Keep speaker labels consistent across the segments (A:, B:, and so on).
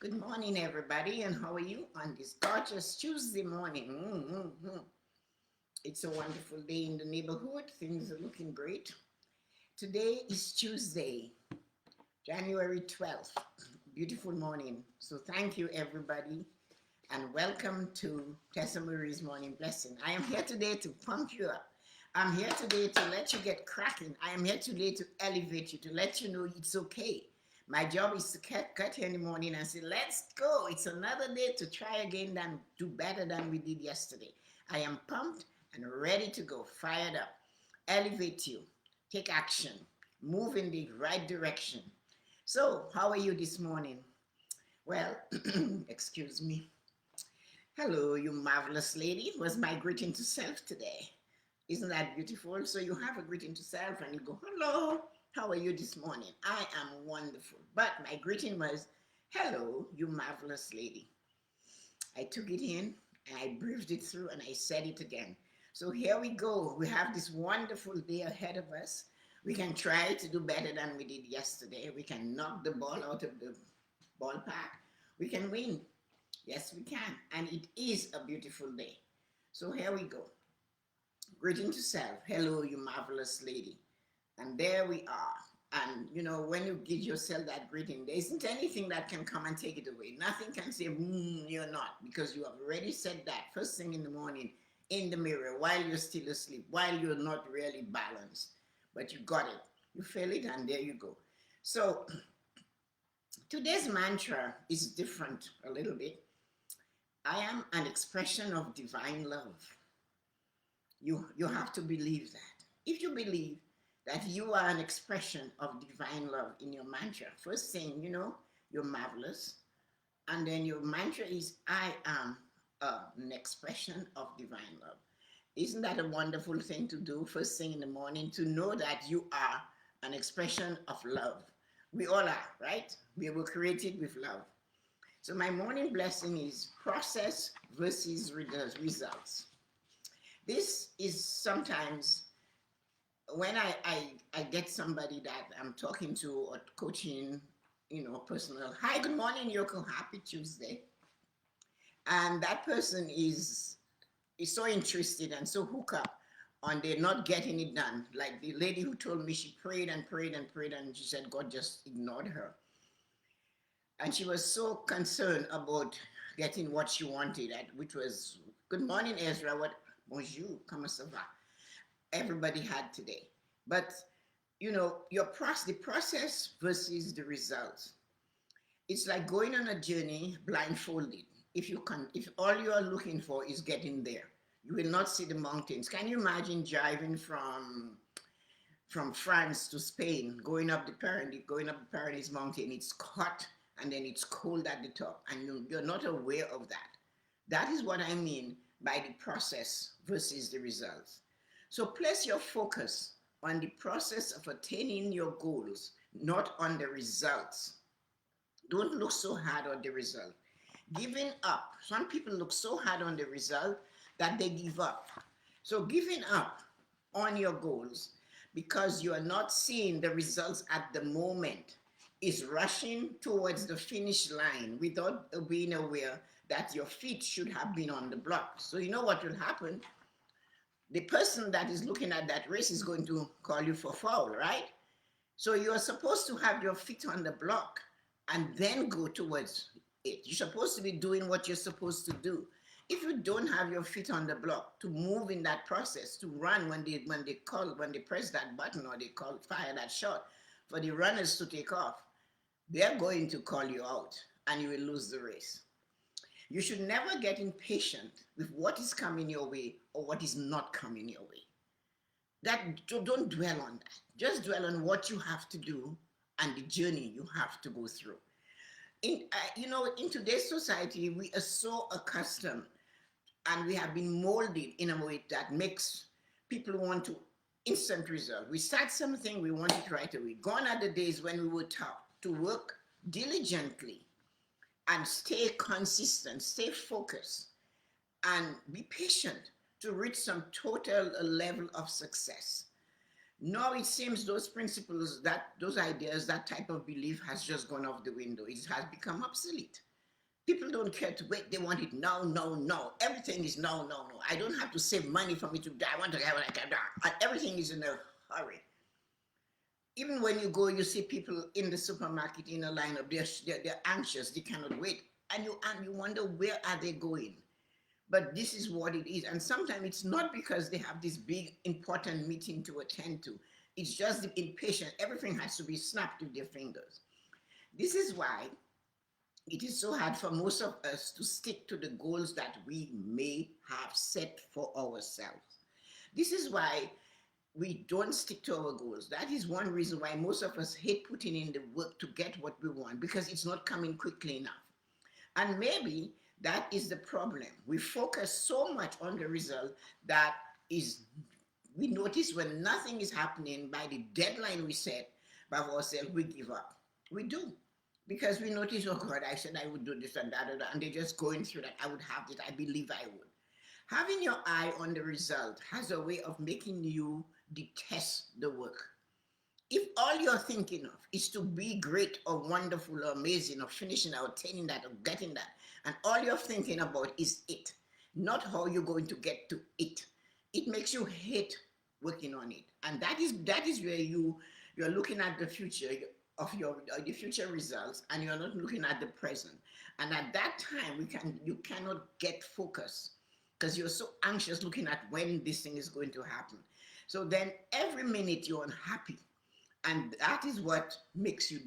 A: Good morning, everybody, and how are you on this gorgeous Tuesday morning? It's a wonderful day in the neighborhood. Things are looking great. Today is Tuesday, January 12th. Beautiful morning. So, thank you, everybody, and welcome to Tessa-Marie's Morning Blessing. I am here today to pump you up. I'm here today to let you get cracking. I am here today to elevate you, to let you know it's okay. My job is to cut here in the morning and say, let's go. It's another day to try again and do better than we did yesterday. I am pumped and ready to go, fired up. Elevate you, take action, move in the right direction. So, how are you this morning? Well, excuse me. Hello, you marvelous lady, was my greeting to self today. Isn't that beautiful? So you have a greeting to self and you go, hello, how are you this morning? I am wonderful. But my greeting was, hello, you marvelous lady. I took it in and I breathed it through and I said it again. So here we go. We have this wonderful day ahead of us. We can try to do better than we did yesterday. We can knock the ball out of the ballpark. We can win. Yes, we can. And it is a beautiful day. So here we go. Greeting to self. Hello, you marvelous lady. And there we are. And when you give yourself that greeting, there isn't anything that can come and take it away. Nothing can say, you're not, because you have already said that first thing in the morning in the mirror while you're still asleep, while you're not really balanced. But you got it. You feel it, and there you go. So today's mantra is different a little bit. I am an expression of divine love. You have to believe that. If you believe that you are an expression of divine love in your mantra, first thing, you're marvelous. And then your mantra is, I am an expression of divine love. Isn't that a wonderful thing to do first thing in the morning, to know that you are an expression of love? We all are, right? We were created with love. So my morning blessing is process versus results. This is sometimes when I get somebody that I'm talking to or coaching, personal. Hi, good morning, Yoko. Happy Tuesday. And that person is so interested and so hooked up on they're not getting it done. Like the lady who told me she prayed and prayed and prayed and she said God just ignored her. And she was so concerned about getting what she wanted, which was, good morning, Ezra. What bonjour, comment ça va? Everybody had today. But the process versus the results. It's like going on a journey blindfolded. If all you are looking for is getting there, you will not see the mountains. Can you imagine driving from France to Spain, going up the Pyrenees mountain? It's hot and then it's cold at the top, and you're not aware of that. That is what I mean by the process versus the results. So place your focus on the process of attaining your goals, not on the results. Don't look so hard on the result. Giving up. Some people look so hard on the result that they give up. So giving up on your goals because you are not seeing the results at the moment is rushing towards the finish line without being aware that your feet should have been on the block. So you know what will happen? The person that is looking at that race is going to call you for foul, right? So you're supposed to have your feet on the block and then go towards it. You're supposed to be doing what you're supposed to do. If you don't have your feet on the block to move in that process, to run when they press that button or fire that shot for the runners to take off, they're going to call you out and you will lose the race. You should never get impatient with what is coming your way or what is not coming your way. Don't dwell on that. Just dwell on what you have to do and the journey you have to go through. In today's society, we are so accustomed and we have been molded in a way that makes people want to instant result. We start something, we want it right away. Gone are the days when we were taught to work diligently and stay consistent, stay focused, and be patient to reach some total level of success. Now it seems those principles, those ideas, that type of belief has just gone off the window. It has become obsolete. People don't care to wait. They want it now, no, no. Everything is no, no, no. I don't have to save money for me to die. I want to have what I can. And everything is in a hurry. Even when you go, you see people in the supermarket in a lineup. They're anxious. They cannot wait, and you wonder where are they going. But this is what it is, and sometimes it's not because they have this big important meeting to attend to. It's just the impatient. Everything has to be snapped with their fingers. This is why it is so hard for most of us to stick to the goals that we may have set for ourselves. This is why we don't stick to our goals. That is one reason why most of us hate putting in the work to get what we want because it's not coming quickly enough. And maybe that is the problem. We focus so much on the result that is we notice when nothing is happening by the deadline we set by ourselves, we give up. We do. Because we notice, oh God, I said I would do this and that, and they're just going through that. I would have this. I believe I would. Having your eye on the result has a way of making you detest the work. If all you're thinking of is to be great or wonderful or amazing or finishing or attaining that or getting that, and all you're thinking about is it, not how you're going to get to it, it makes you hate working on it. And that is where you're looking at the future of your the future results, and you're not looking at the present. And at that time, you cannot get focused because you're so anxious looking at when this thing is going to happen. So then every minute you're unhappy, and that is what makes you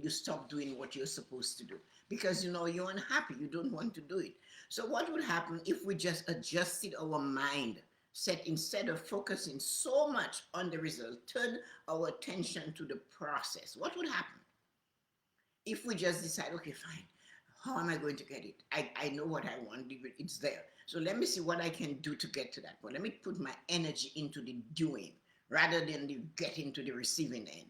A: stop doing what you're supposed to do because you're unhappy, you don't want to do it. So what would happen if we just adjusted our mind, set instead of focusing so much on the result, turn our attention to the process? What would happen if we just decide, okay, fine, how am I going to get it? I know what I want, it's there. So let me see what I can do to get to that point. Let me put my energy into the doing rather than the getting to the receiving end.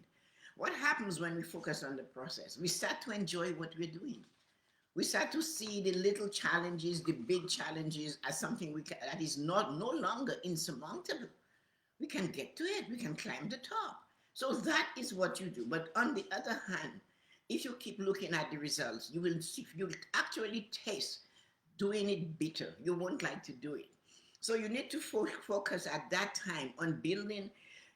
A: What happens when we focus on the process? We start to enjoy what we're doing. We start to see the little challenges, the big challenges as something that is no longer insurmountable. We can get to it. We can climb the top. So that is what you do. But on the other hand, if you keep looking at the results, you'll actually taste doing it bitter. You won't like to do it. So you need to focus at that time on building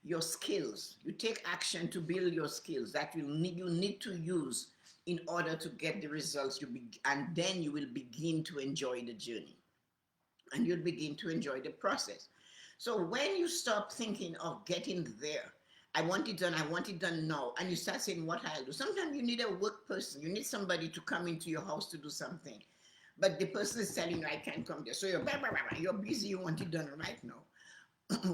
A: your skills. You take action to build your skills that you need to use in order to get the results and then you will begin to enjoy the journey and you'll begin to enjoy the process. So when you stop thinking of getting there, I want it done now, and you start saying what I'll do. Sometimes you need a work person, you need somebody to come into your house to do something, but the person is telling you I can't come there. So you're busy, you want it done right now.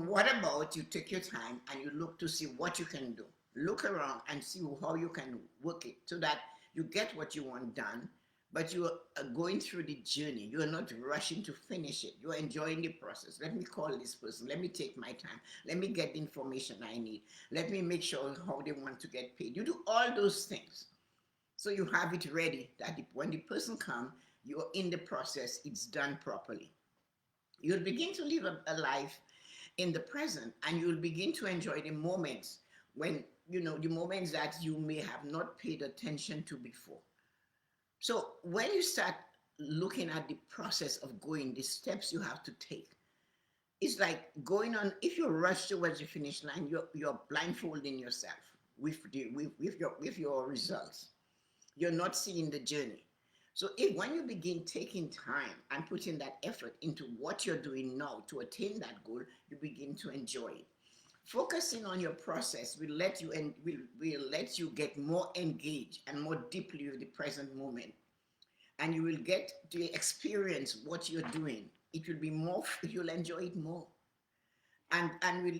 A: What about you take your time and you look to see what you can do? Look around and see how you can work it so that you get what you want done, but you are going through the journey. You are not rushing to finish it. You are enjoying the process. Let me call this person. Let me take my time. Let me get the information I need. Let me make sure how they want to get paid. You do all those things. So you have it ready that when the person comes, you're in the process, it's done properly. You'll begin to live a life in the present and you'll begin to enjoy the moments when the moments that you may have not paid attention to before. So when you start looking at the process of going, the steps you have to take, it's like going on. If you rush towards the finish line, you're blindfolding yourself with your results. You're not seeing the journey. So when you begin taking time and putting that effort into what you're doing now to attain that goal, you begin to enjoy it. Focusing on your process will let you get more engaged and more deeply with the present moment, and you will get to experience what you're doing. It will be more. You'll enjoy it more, and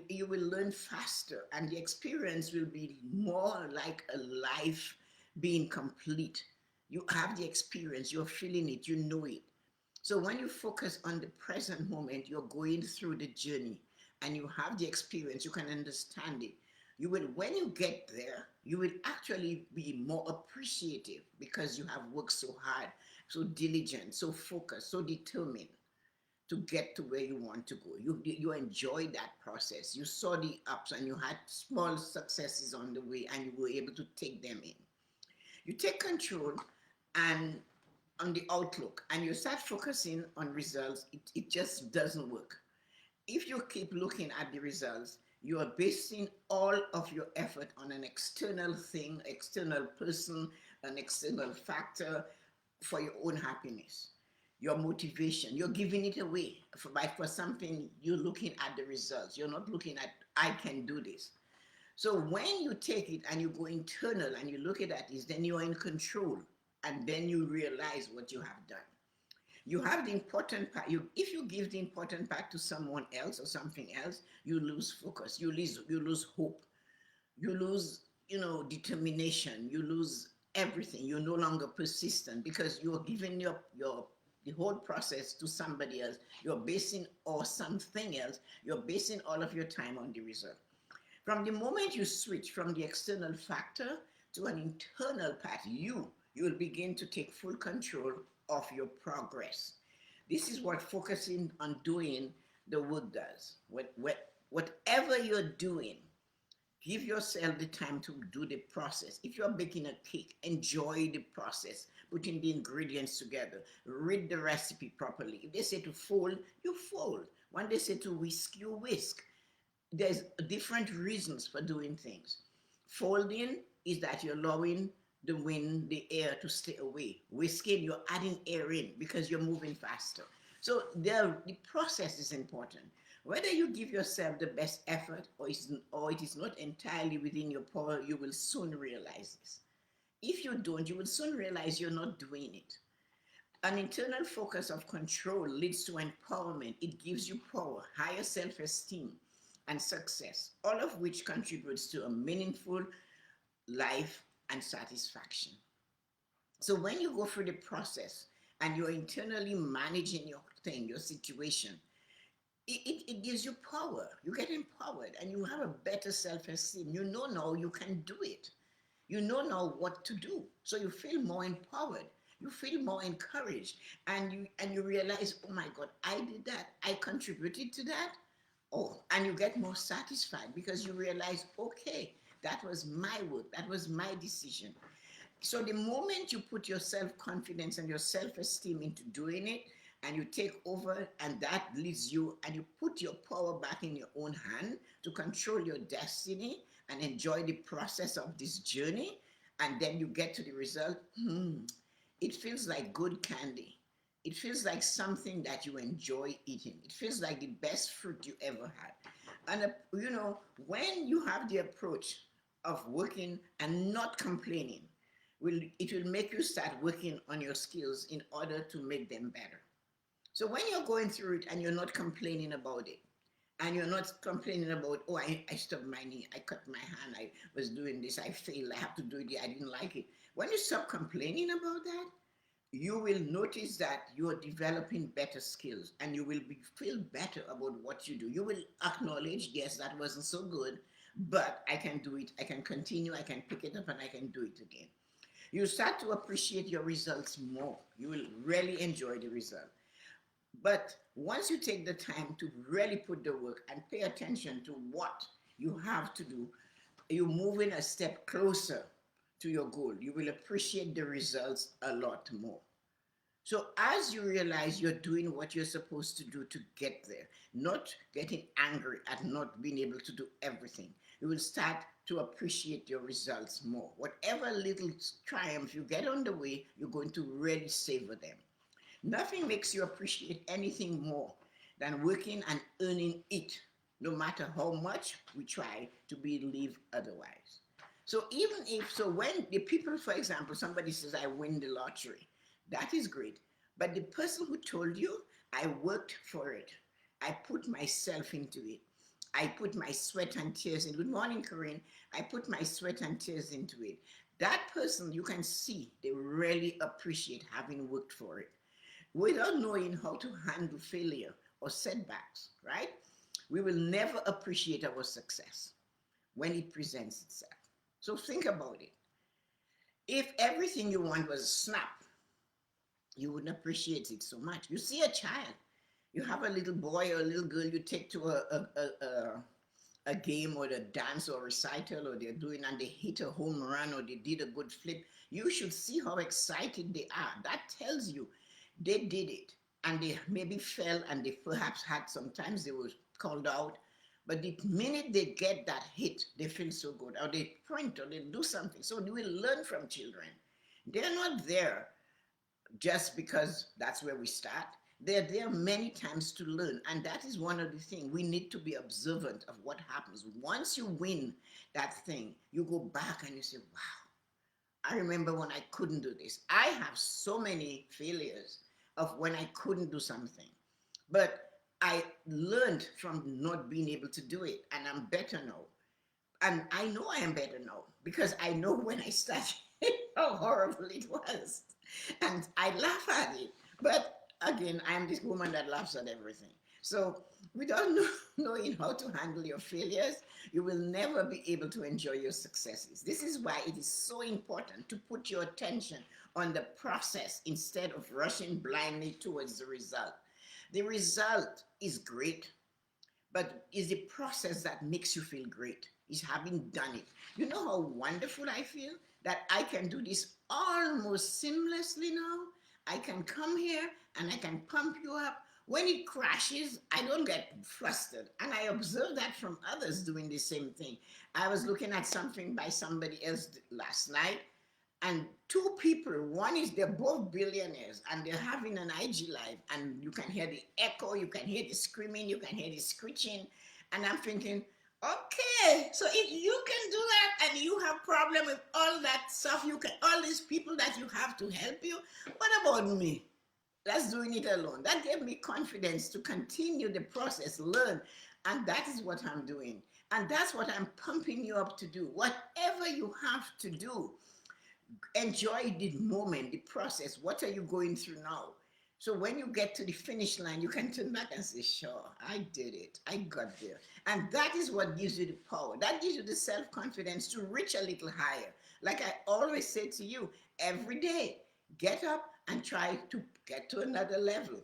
A: you will learn faster, and the experience will be more like a life being complete. You have the experience. You're feeling it. You know it. So when you focus on the present moment, you're going through the journey and you have the experience, you can understand it. When you get there, you will actually be more appreciative because you have worked so hard, so diligent, so focused, so determined to get to where you want to go. You enjoyed that process. You saw the ups and you had small successes on the way and you were able to take them in. You take control and on the outlook and you start focusing on results, it just doesn't work. If you keep looking at the results, you are basing all of your effort on an external thing, external person, an external factor for your own happiness, your motivation. You're giving it away for something. You're looking at the results. You're not looking at, I can do this. So when you take it and you go internal and you look at that, is then you're in control, and then you realize what you have done. You have the important part. If you give the important part to someone else or something else, you lose focus. You lose hope. You lose, determination. You lose everything. You're no longer persistent because you're giving your the whole process to somebody else. You're basing or something else. You're basing all of your time on the result. From the moment you switch from the external factor to an internal part, you will begin to take full control of your progress. This is what focusing on doing the work does. Whatever you're doing, give yourself the time to do the process. If you're baking a cake, enjoy the process, putting the ingredients together, read the recipe properly. If they say to fold, you fold. When they say to whisk, you whisk. There's different reasons for doing things. Folding is that you're allowing the wind, the air to stay away. Whisking, you're adding air in because you're moving faster. So the process is important. Whether you give yourself the best effort or it is not entirely within your power, you will soon realize this. If you don't, you will soon realize you're not doing it. An internal focus of control leads to empowerment. It gives you power, higher self-esteem, and success, all of which contributes to a meaningful life and satisfaction. So when you go through the process and you're internally managing your thing, your situation, it gives you power. You get empowered and you have a better self-esteem. You know now you can do it. You know now what to do. So you feel more empowered. You feel more encouraged. And you realize, oh my God, I did that. I contributed to that. Oh, and you get more satisfied because you realize, okay, that was my work. That was my decision. So the moment you put your self-confidence and your self-esteem into doing it, and you take over, and that leads you, and you put your power back in your own hand to control your destiny and enjoy the process of this journey, and then you get to the result, it feels like good candy. It feels like something that you enjoy eating. It feels like the best fruit you ever had. And, when you have the approach of working and not complaining, it will make you start working on your skills in order to make them better. So when you're going through it and you're not complaining about it, and you're not complaining about, oh, I stubbed my knee, I cut my hand, I was doing this, I failed, I have to do it, I didn't like it. When you stop complaining about that, you will notice that you are developing better skills and you will feel better about what you do. You will acknowledge, yes, that wasn't so good, but I can do it, I can continue, I can pick it up and I can do it again. You start to appreciate your results more. You will really enjoy the result. But once you take the time to really put the work and pay attention to what you have to do, you're moving a step closer to your goal. You will appreciate the results a lot more. So as you realize you're doing what you're supposed to do to get there, not getting angry at not being able to do everything, you will start to appreciate your results more. Whatever little triumph you get on the way, you're going to really savor them. Nothing makes you appreciate anything more than working and earning it, no matter how much we try to believe otherwise. So when the people, for example, somebody says, I win the lottery, that is great. But the person who told you, I worked for it. I put myself into it. I put my sweat and tears in. Good morning, Corinne. I put my sweat and tears into it. That person, you can see, they really appreciate having worked for it. Without knowing how to handle failure or setbacks, right? We will never appreciate our success when it presents itself. So think about it. If everything you want was a snap, you wouldn't appreciate it so much. You see a child, you have a little boy or a little girl you take to a game or a dance or recital, or they're doing and they hit a home run or they did a good flip, you should see how excited they are. That tells you they did it, and they maybe fell and they perhaps had, sometimes they were called out, but the minute they get that hit, they feel so good, or they print or they do something. So we will learn from children. They're not there just because that's where we start. They're there many times to learn. And that is one of the things. We need to be observant of what happens. Once you win that thing, you go back and you say, wow, I remember when I couldn't do this. I have so many failures of when I couldn't do something. But I learned from not being able to do it, and I'm better now. And I know I am better now because I know when I started how horrible it was. And I laugh at it. But again, I'm this woman that laughs at everything. So without knowing how to handle your failures, you will never be able to enjoy your successes. This is why it is so important to put your attention on the process instead of rushing blindly towards the result. The result is great, but it's the process that makes you feel great. Is having done it. You know how wonderful I feel that I can do this almost seamlessly now. I can come here and I can pump you up. When it crashes, I don't get flustered. And I observe that from others doing the same thing. I was looking at something by somebody else last night, and two people, one is, they're both billionaires and they're having an IG live, and you can hear the echo, you can hear the screaming, you can hear the screeching. And I'm thinking, okay, so if you can do that and you have problem with all that stuff, you can, all these people that you have to help you, what about me? That's doing it alone. That gave me confidence to continue the process, learn. And that is what I'm doing. And that's what I'm pumping you up to do. Whatever you have to do, enjoy the moment, the process. What are you going through now? So when you get to the finish line, you can turn back and say, sure, I did it. I got there. And that is what gives you the power. That gives you the self-confidence to reach a little higher. Like I always say to you, every day, get up and try to get to another level,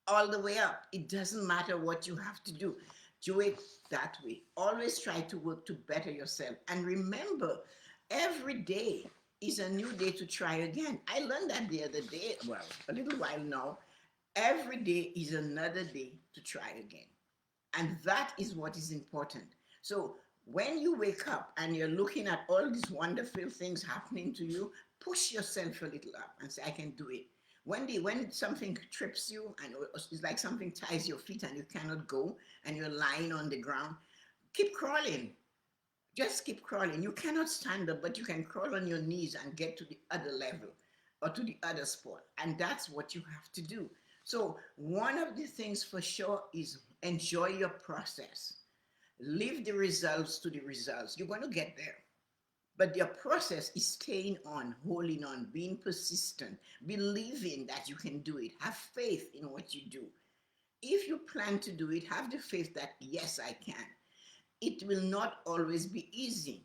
A: all the way up. It doesn't matter what you have to do. Do it that way. Always try to work to better yourself. And remember, every day is a new day to try again. I learned that the other day, well, a little while now. Every day is another day to try again. And that is what is important. So when you wake up and you're looking at all these wonderful things happening to you, push yourself a little up and say, I can do it. When something trips you and it's like something ties your feet and you cannot go and you're lying on the ground, keep crawling. Just keep crawling. You cannot stand up, but you can crawl on your knees and get to the other level or to the other spot. And that's what you have to do. So one of the things for sure is enjoy your process. Leave the results to the results. You're going to get there. But your process is staying on, holding on, being persistent, believing that you can do it. Have faith in what you do. If you plan to do it, have the faith that, yes, I can. It will not always be easy.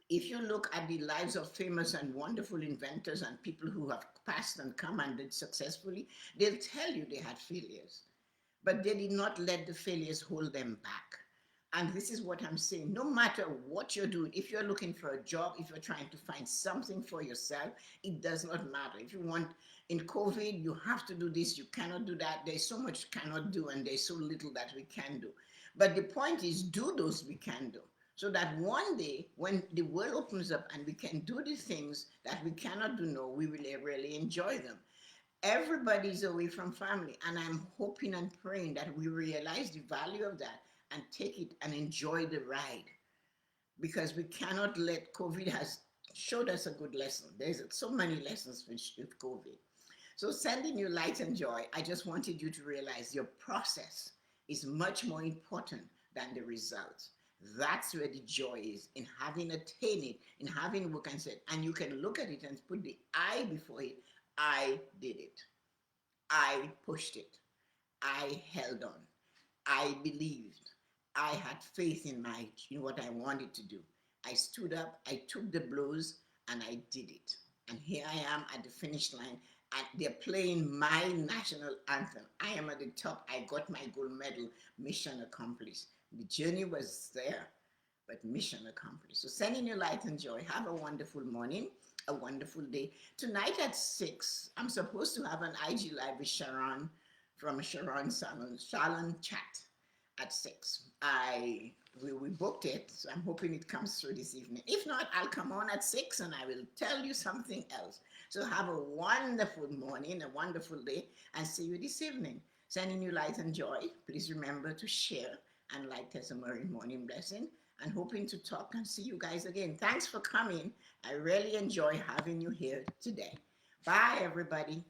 A: If you look at the lives of famous and wonderful inventors and people who have passed and come and did successfully, they'll tell you they had failures, but they did not let the failures hold them back. And this is what I'm saying. No matter what you're doing, if you're looking for a job, if you're trying to find something for yourself, it does not matter. If you want, in COVID, you have to do this, you cannot do that. There's so much you cannot do, and there's so little that we can do. But the point is, do those we can do. So that one day, when the world opens up and we can do the things that we cannot do now, we will really enjoy them. Everybody's away from family, and I'm hoping and praying that we realize the value of that and take it and enjoy the ride, because we cannot let COVID has showed us a good lesson. There's so many lessons with COVID. So sending you light and joy, I just wanted you to realize your process is much more important than the results. That's where the joy is, in having attained it, in having work and said, and you can look at it and put the I before it. I did it. I pushed it. I held on. I believed. I had faith in what I wanted to do. I stood up, I took the blows, and I did it. And here I am at the finish line, and they're playing my national anthem. I am at the top. I got my gold medal, mission accomplished. The journey was there, but mission accomplished. So sending you light and joy. Have a wonderful morning, a wonderful day. Tonight at 6, I'm supposed to have an IG live with Sharon from Sharon Salon Chat at 6. We booked it, so I'm hoping it comes through this evening. If not, I'll come on at 6 and I will tell you something else. So have a wonderful morning, a wonderful day, and see you this evening. Sending you light and joy. Please remember to share and like Tessa-Marie Morning Blessing, and hoping to talk and see you guys again. Thanks for coming. I really enjoy having you here today. Bye, everybody.